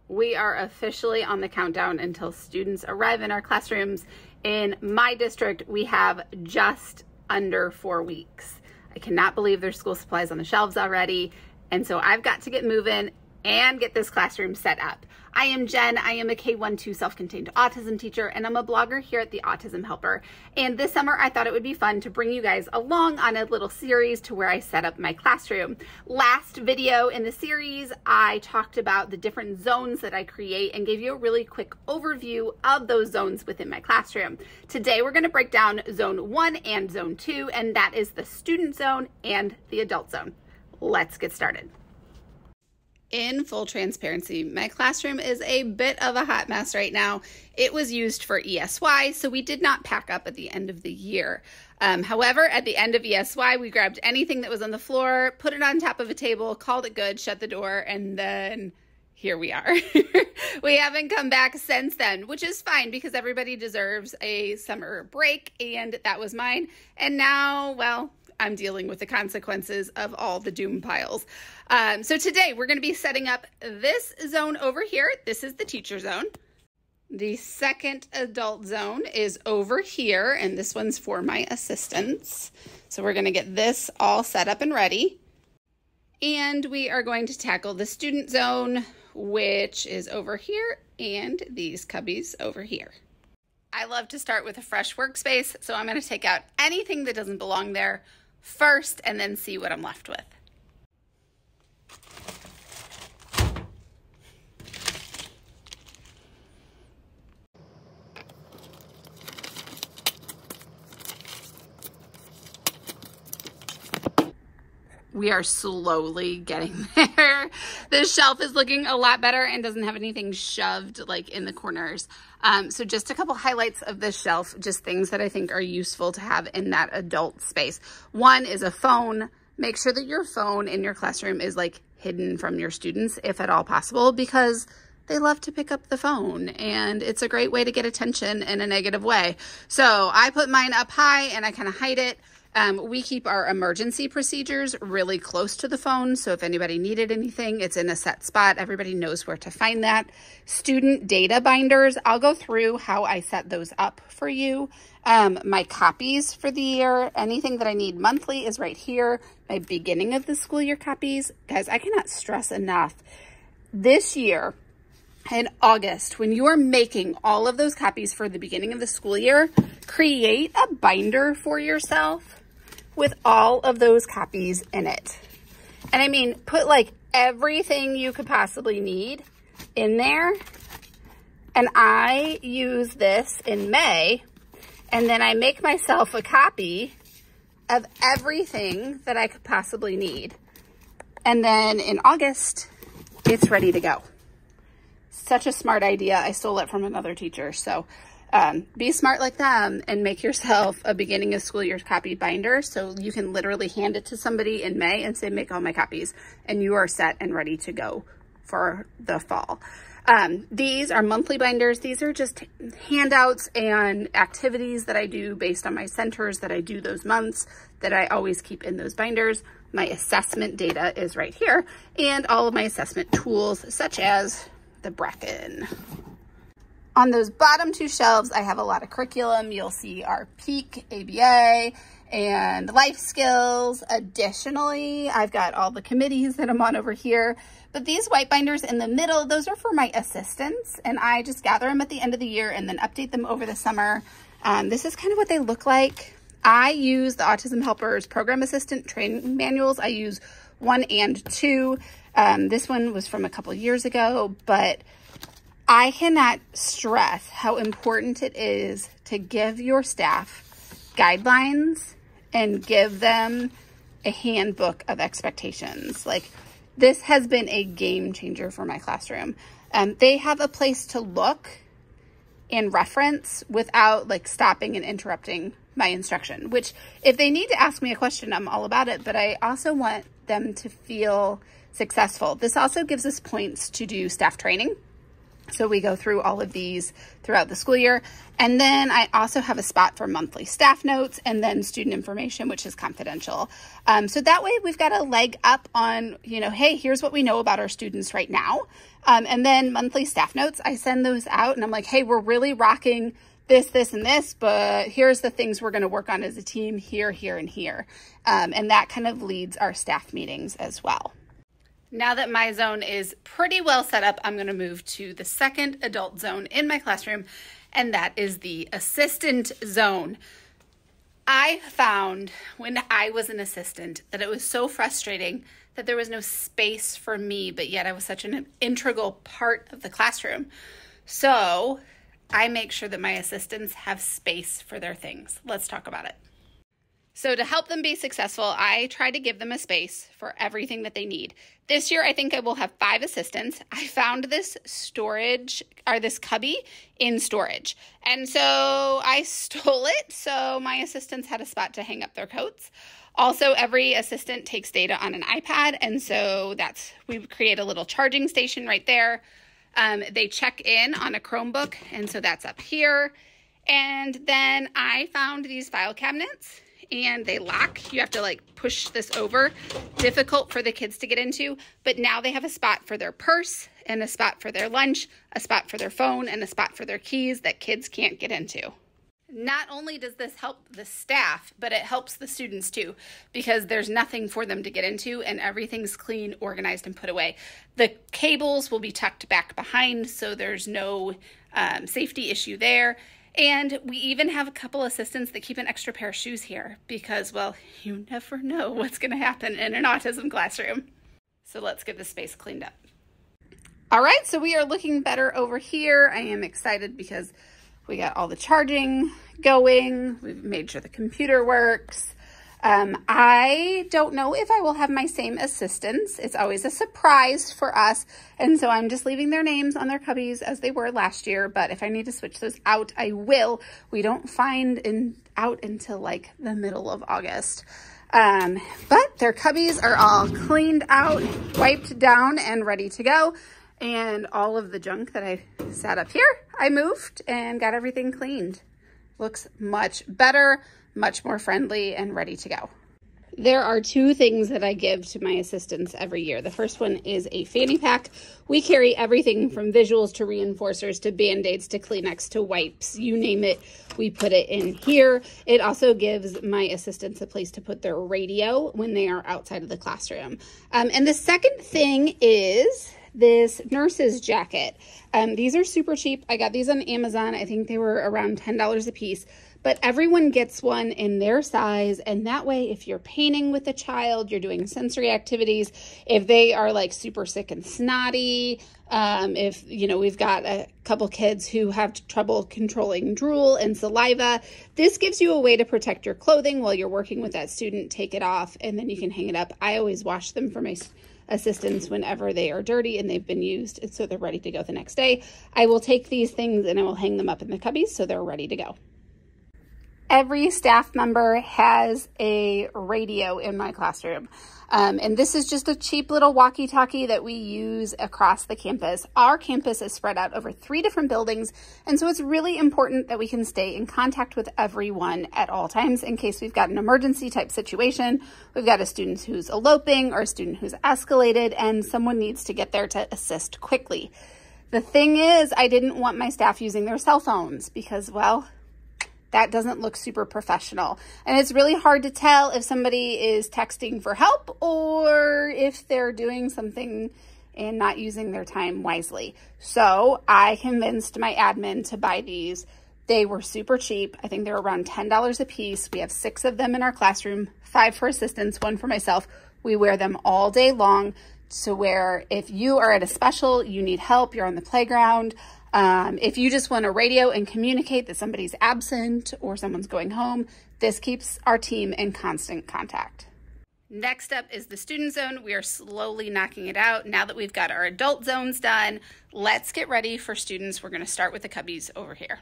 We are officially on the countdown until students arrive in our classrooms. In my district, we have just under 4 weeks. I cannot believe there's school supplies on the shelves already. And so I've got to get moving and get this classroom set up. I am Jen. I am a K-1-2 self-contained autism teacher, and I'm a blogger here at the Autism Helper. And this summer, I thought it would be fun to bring you guys along on a little series to where I set up my classroom. Last video in the series, I talked about the different zones that I create and gave you a really quick overview of those zones within my classroom. Today, we're going to break down zone 1 and zone 2, and that is the student zone and the adult zone. Let's get started. In full transparency, my classroom is a bit of a hot mess right now. It was used for ESY, so we did not pack up at the end of the year. However, at the end of ESY, we grabbed anything that was on the floor, put it on top of a table, called it good, shut the door, and then here we are. We haven't come back since then, which is fine because everybody deserves a summer break, and that was mine. And now, well, I'm dealing with the consequences of all the doom piles. So today we're going to be setting up this zone over here. This is the teacher zone. The second adult zone is over here, and this one's for my assistants. So we're going to get this all set up and ready. And we are going to tackle the student zone, which is over here, and these cubbies over here. I love to start with a fresh workspace, so I'm going to take out anything that doesn't belong there first and then see what I'm left with. We are slowly getting there. This shelf is looking a lot better and doesn't have anything shoved like in the corners. So just a couple highlights of this shelf, just things that I think are useful to have in that adult space. One is a phone. Make sure that your phone in your classroom is like hidden from your students if at all possible, because they love to pick up the phone and it's a great way to get attention in a negative way. So I put mine up high and I kind of hide it. We keep our emergency procedures really close to the phone, so if anybody needed anything, it's in a set spot. Everybody knows where to find that. Student data binders, I'll go through how I set those up for you. My copies for the year, anything that I need monthly is right here. My beginning of the school year copies. Guys, I cannot stress enough. This year, in August, when you are making all of those copies for the beginning of the school year, create a binder for yourself with all of those copies in it. And I mean, put like everything you could possibly need in there. And I use this in May, and then I make myself a copy of everything that I could possibly need. And then in August, it's ready to go. Such a smart idea. I stole it from another teacher. So be smart like them and make yourself a beginning of school year copy binder so you can literally hand it to somebody in May and say, make all my copies, and you are set and ready to go for the fall. These are monthly binders. These are just handouts and activities that I do based on my centers that I do those months that I always keep in those binders. My assessment data is right here, and all of my assessment tools such as the Bracken. On those bottom two shelves, I have a lot of curriculum. You'll see our PEAK, ABA, and life skills. Additionally, I've got all the committees that I'm on over here. But these white binders in the middle, those are for my assistants, and I just gather them at the end of the year and then update them over the summer. This is kind of what they look like. I use the Autism Helpers Program Assistant training manuals. I use 1 and 2. This one was from a couple years ago, but I cannot stress how important it is to give your staff guidelines and give them a handbook of expectations. Like, this has been a game changer for my classroom. They have a place to look and reference without like stopping and interrupting my instruction, which if they need to ask me a question, I'm all about it, but I also want them to feel successful. This also gives us points to do staff training. So we go through all of these throughout the school year. And then I also have a spot for monthly staff notes and then student information, which is confidential. So that way we've got a leg up on, you know, hey, here's what we know about our students right now. And then monthly staff notes, I send those out and I'm like, hey, we're really rocking this, this, and this, but here's the things we're going to work on as a team here, here, and here. And that kind of leads our staff meetings as well. Now that my zone is pretty well set up, I'm going to move to the second adult zone in my classroom, and that is the assistant zone. I found when I was an assistant that it was so frustrating that there was no space for me, but yet I was such an integral part of the classroom. So I make sure that my assistants have space for their things. Let's talk about it. So to help them be successful, I try to give them a space for everything that they need. This year, I think I will have 5 assistants. I found this this cubby in storage. And so I stole it. So my assistants had a spot to hang up their coats. Also, every assistant takes data on an iPad. And so we create a little charging station right there. They check in on a Chromebook. And so that's up here. And then I found these file cabinets. And they lock. You have to like push this over. Difficult for the kids to get into, but now they have a spot for their purse and a spot for their lunch, a spot for their phone, and a spot for their keys that kids can't get into. Not only does this help the staff, but it helps the students too, because there's nothing for them to get into and everything's clean, organized, and put away. The cables will be tucked back behind, so there's no safety issue there. And we even have a couple assistants that keep an extra pair of shoes here because, well, you never know what's going to happen in an autism classroom. So let's get the space cleaned up. All right, so we are looking better over here. I am excited because we got all the charging going. We've made sure the computer works. I don't know if I will have my same assistants. It's always a surprise for us. And so I'm just leaving their names on their cubbies as they were last year. But if I need to switch those out, I will. We don't find out until like the middle of August. But their cubbies are all cleaned out, wiped down, and ready to go. And all of the junk that I sat up here, I moved and got everything cleaned. Looks much better, much more friendly, and ready to go. There are 2 things that I give to my assistants every year. The first one is a fanny pack. We carry everything from visuals to reinforcers to Band-Aids to Kleenex to wipes, you name it, we put it in here. It also gives my assistants a place to put their radio when they are outside of the classroom. And the second thing is this nurse's jacket. These are super cheap. I got these on Amazon. I think they were around $10 a piece. But everyone gets one in their size, and that way if you're painting with a child, you're doing sensory activities, if they are like super sick and snotty, if, you know, we've got a couple kids who have trouble controlling drool and saliva, this gives you a way to protect your clothing while you're working with that student. Take it off, and then you can hang it up. I always wash them for my assistants whenever they are dirty and they've been used, and so they're ready to go the next day. I will take these things and I will hang them up in the cubbies so they're ready to go. Every staff member has a radio in my classroom. And this is just a cheap little walkie-talkie that we use across the campus. Our campus is spread out over 3 different buildings, and so it's really important that we can stay in contact with everyone at all times in case we've got an emergency type situation. We've got a student who's eloping or a student who's escalated, and someone needs to get there to assist quickly. The thing is, I didn't want my staff using their cell phones because, well, that doesn't look super professional. And it's really hard to tell if somebody is texting for help or if they're doing something and not using their time wisely. So I convinced my admin to buy these. They were super cheap. I think they're around $10 a piece. We have 6 of them in our classroom, 5 for assistants, 1 for myself. We wear them all day long to where if you are at a special, you need help, you're on the playground, if you just want a radio and communicate that somebody's absent or someone's going home, this keeps our team in constant contact. Next up is the student zone. We are slowly knocking it out. Now that we've got our adult zones done, let's get ready for students. We're going to start with the cubbies over here.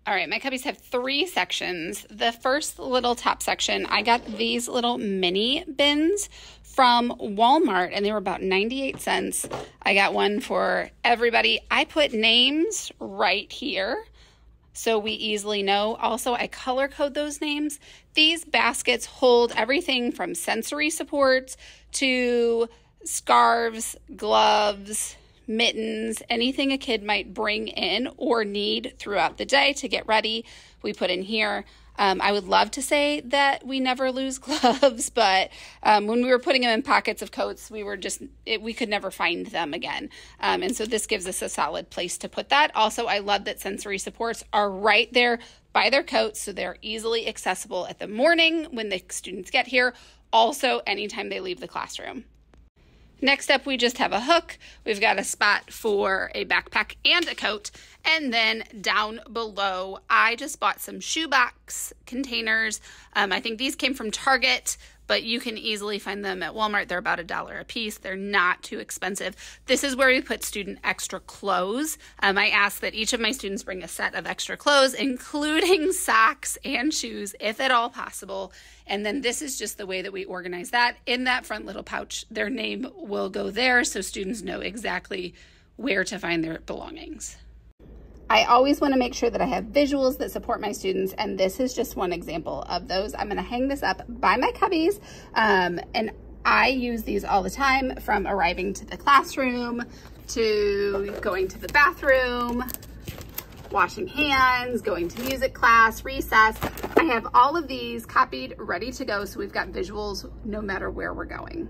All right, my cubbies have 3 sections. The first little top section, I got these little mini bins from Walmart, and they were about 98 cents. I got one for everybody. I put names right here so we easily know. Also, I color code those names. These baskets hold everything from sensory supports to scarves, gloves, mittens, anything a kid might bring in or need throughout the day to get ready, we put in here. I would love to say that we never lose gloves, but when we were putting them in pockets of coats, we could never find them again. And so this gives us a solid place to put that. Also, I love that sensory supports are right there by their coats, so they're easily accessible at the morning when the students get here, also anytime they leave the classroom. Next up, we just have a hook. We've got a spot for a backpack and a coat. And then down below, I just bought some shoebox containers. I think these came from Target, but you can easily find them at Walmart. They're about $1 a piece. They're not too expensive. This is where we put student extra clothes. I ask that each of my students bring a set of extra clothes, including socks and shoes, if at all possible. And then this is just the way that we organize that. In that front little pouch, their name will go there so students know exactly where to find their belongings. I always want to make sure that I have visuals that support my students, and this is just one example of those. I'm going to hang this up by my cubbies, and I use these all the time, from arriving to the classroom to going to the bathroom, washing hands, going to music class, recess. I have all of these copied, ready to go, so we've got visuals no matter where we're going.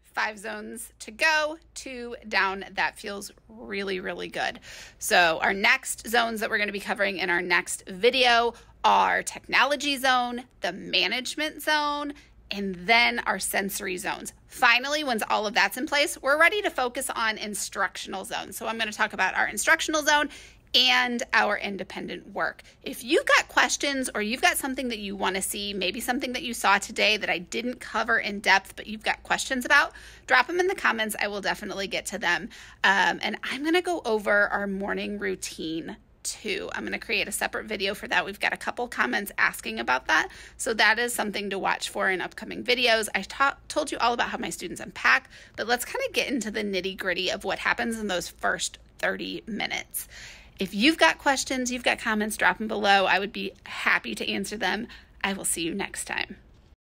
5 zones to go, 2 down. That feels really, really good. So our next zones that we're going to be covering in our next video are technology zone, the management zone, and then our sensory zones. Finally, once all of that's in place, we're ready to focus on instructional zones. So I'm going to talk about our instructional zone and our independent work. If you've got questions or you've got something that you want to see, maybe something that you saw today that I didn't cover in depth, but you've got questions about, drop them in the comments. I will definitely get to them. And I'm going to go over our morning routine too. I'm going to create a separate video for that. We've got a couple comments asking about that. So that is something to watch for in upcoming videos. I told you all about how my students unpack, but let's kind of get into the nitty-gritty of what happens in those first 30 minutes. If you've got questions, you've got comments, drop them below. I would be happy to answer them. I will see you next time.